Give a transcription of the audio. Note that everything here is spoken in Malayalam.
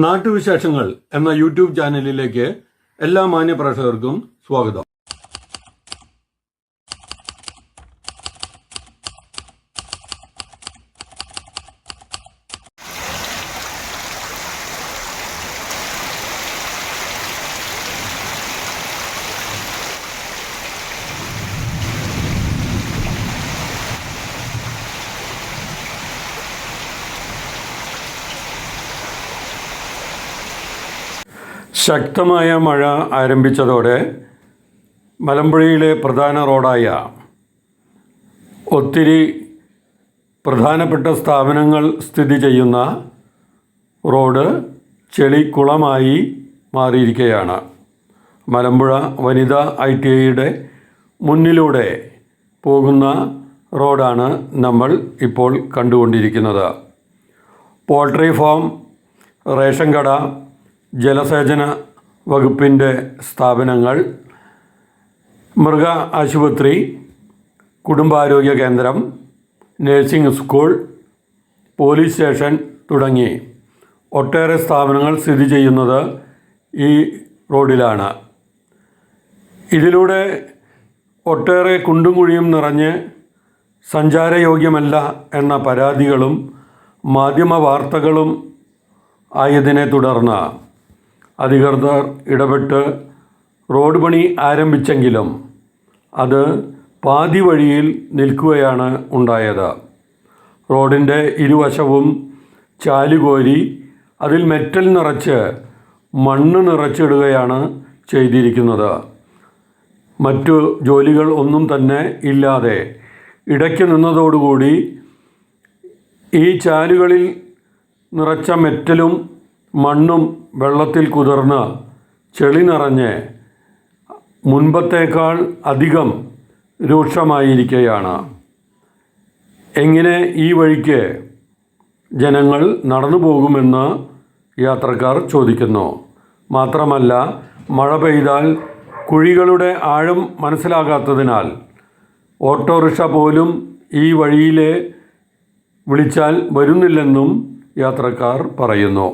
നാട്ടുവിശേഷങ്ങൾ എന്ന യൂട്യൂബ് ചാനലിലേക്ക് എല്ലാ മാന്യ പ്രേക്ഷകർക്കും സ്വാഗതം. ശക്തമായ മഴ ആരംഭിച്ചതോടെ മലമ്പുഴയിലെ പ്രധാന റോഡായ ഒത്തിരി പ്രധാനപ്പെട്ട സ്ഥാപനങ്ങൾ സ്ഥിതി ചെയ്യുന്ന റോഡ് ചെളിക്കുളമായി മാറിയിരിക്കുകയാണ്. മലമ്പുഴ വനിതാ ITIയുടെ മുന്നിലൂടെ പോകുന്ന റോഡാണ് നമ്മൾ ഇപ്പോൾ കണ്ടുകൊണ്ടിരിക്കുന്നത്. പോൾട്രി ഫാം, റേഷൻ കട, ജലസേചന വകുപ്പിൻ്റെ സ്ഥാപനങ്ങൾ, മൃഗ ആശുപത്രി, കുടുംബാരോഗ്യ കേന്ദ്രം, നഴ്സിംഗ് സ്കൂൾ, പോലീസ് സ്റ്റേഷൻ തുടങ്ങി ഒട്ടേറെ സ്ഥാപനങ്ങൾ സ്ഥിതി ചെയ്യുന്നത് ഈ റോഡിലാണ്. ഇതിലൂടെ ഒട്ടേറെ കുണ്ടും കുഴിയും നിറഞ്ഞ് സഞ്ചാരയോഗ്യമല്ല എന്ന പരാതികളും മാധ്യമ വാർത്തകളും ആയതിനെ തുടർന്ന് അധികൃതർ ഇടപെട്ട് റോഡ് പണി ആരംഭിച്ചെങ്കിലും അത് പാതി വഴിയിൽ നിൽക്കുകയാണ് ഉണ്ടായത്. റോഡിൻ്റെ ഇരുവശവും ചാലുകോരി അതിൽ മെറ്റൽ നിറച്ച് മണ്ണ് നിറച്ചിടുകയാണ് ചെയ്തിരിക്കുന്നത്. മറ്റു ജോലികൾ ഒന്നും തന്നെ ഇല്ലാതെ ഇടയ്ക്ക് നിന്നതോടുകൂടി ഈ ചാലുകളിൽ നിറച്ച മെറ്റലും മണ്ണും വെള്ളത്തിൽ കുതിർന്ന് ചെളി നിറഞ്ഞ് മുൻപത്തേക്കാൾ അധികം രൂക്ഷമായിരിക്കുകയാണ്. എങ്ങനെ ഈ വഴിക്ക് ജനങ്ങൾ നടന്നു പോകുമെന്ന് യാത്രക്കാർ ചോദിക്കുന്നു. മാത്രമല്ല, മഴ പെയ്താൽ കുഴികളുടെ ആഴം മനസ്സിലാകാത്തതിനാൽ ഓട്ടോറിക്ഷ പോലും ഈ വഴിയിലെ വിളിച്ചാൽ വരുന്നില്ലെന്നും യാത്രക്കാർ പറയുന്നു.